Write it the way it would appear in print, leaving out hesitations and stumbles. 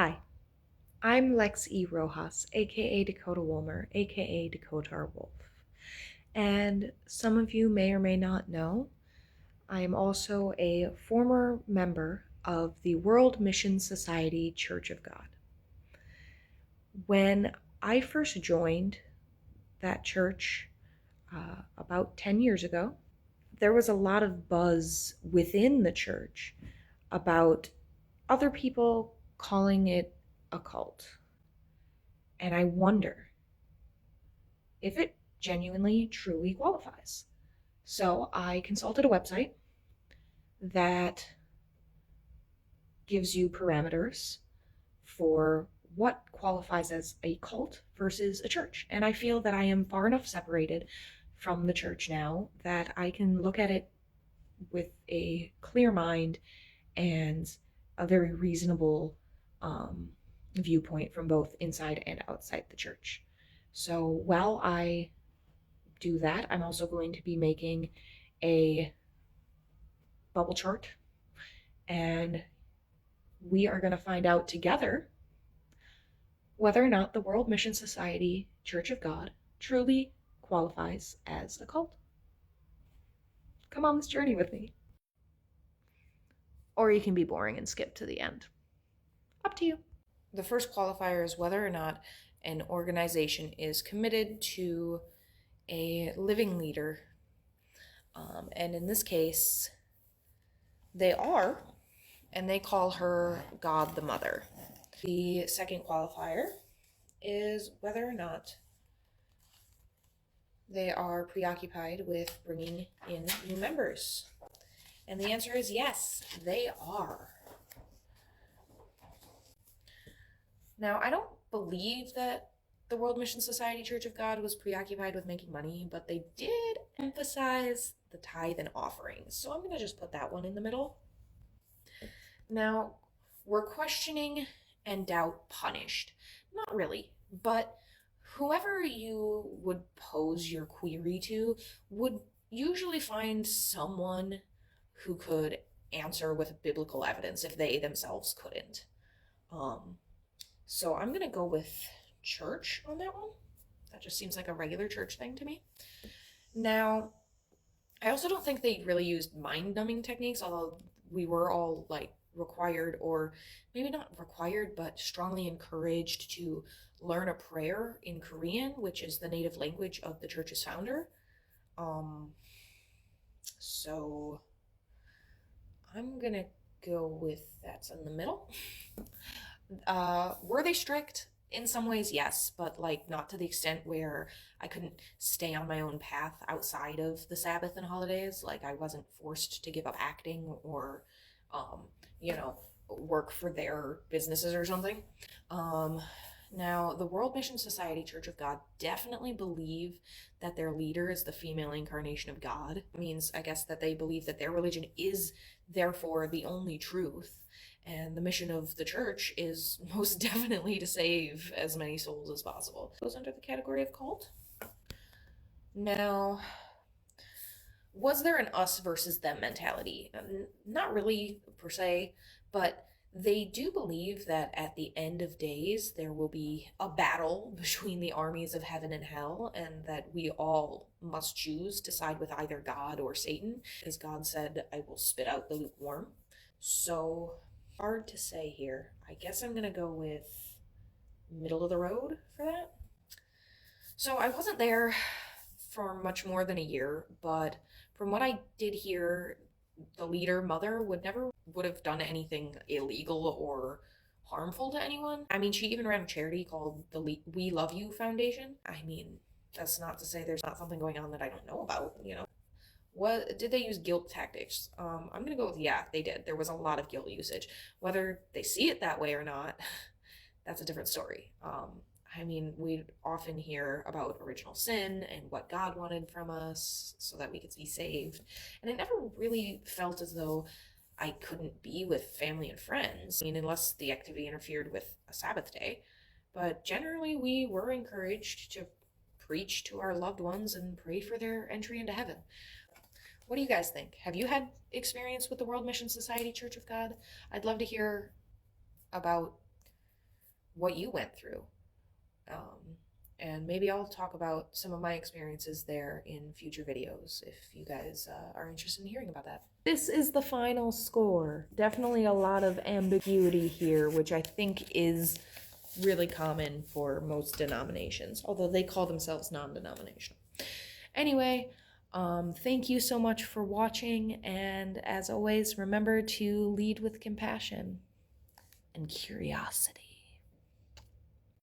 Hi, I'm Lex E. Rojas, aka Dakota Wolmer, aka Dakota Our Wolf. And some of you may or may not know, I am also a former member of the World Mission Society Church of God. When I first joined that church about 10 years ago, there was a lot of buzz within the church about other people calling it a cult. And I wonder if it genuinely, truly qualifies. So I consulted a website that gives you parameters for what qualifies as a cult versus a church. And I feel that I am far enough separated from the church now that I can look at it with a clear mind and a very reasonable viewpoint from both inside and outside the church. So while I do that, I'm also going to be making a bubble chart, and we are going to find out together whether or not the World Mission Society Church of God truly qualifies as a cult. Come on this journey with me. Or you can be boring and skip to the end. Up to you. The first qualifier is whether or not an organization is committed to a living leader. And in this case, they are, and they call her God the Mother. The second qualifier is whether or not they are preoccupied with bringing in new members. And the answer is yes, they are. Now, I don't believe that the World Mission Society Church of God was preoccupied with making money, but they did emphasize the tithe and offerings. So I'm going to just put that one in the middle. Now, were questioning and doubt punished? Not really, but whoever you would pose your query to would usually find someone who could answer with biblical evidence if they themselves couldn't. So I'm going to go with church on that one. That just seems like a regular church thing to me. Now, I also don't think they really used mind numbing techniques, although we were all like required, or maybe not required, but strongly encouraged to learn a prayer in Korean, which is the native language of the church's founder. So I'm gonna go with that's in the middle. Were they strict? In some ways, yes, but like not to the extent where I couldn't stay on my own path outside of the Sabbath and holidays. Like I wasn't forced to give up acting or, um, you know, work for their businesses or something. Now, the World Mission Society Church of God definitely believe that their leader is the female incarnation of God. It means, I guess, that they believe that their religion is therefore the only truth. And the mission of the church is most definitely to save as many souls as possible. It goes under the category of cult. Now, was there an us versus them mentality? Not really per se, but they do believe that at the end of days there will be a battle between the armies of heaven and hell, and that we all must choose to side with either God or Satan, because God said, I will spit out the lukewarm. So hard to say here. I guess I'm gonna go with middle of the road for that. So I wasn't there for much more than a year, but from what I did hear, the leader, Mother, would have done anything illegal or harmful to anyone. I mean, she even ran a charity called the We Love You Foundation. I mean, that's not to say there's not something going on that I don't know about, you know. What did they use guilt tactics? I'm gonna go with yeah, they did. There was a lot of guilt usage. Whether they see it that way or not, that's a different story. I mean, we often hear about original sin and what God wanted from us so that we could be saved. And it never really felt as though I couldn't be with family and friends. I mean, unless the activity interfered with a Sabbath day. But generally, we were encouraged to preach to our loved ones and pray for their entry into heaven. What do you guys think? Have you had experience with the World Mission Society Church of God? I'd love to hear about what you went through. And maybe I'll talk about some of my experiences there in future videos if you guys are interested in hearing about that. This is the final score. Definitely a lot of ambiguity here, which I think is really common for most denominations, although they call themselves non-denominational. Anyway, thank you so much for watching, and as always, remember to lead with compassion and curiosity.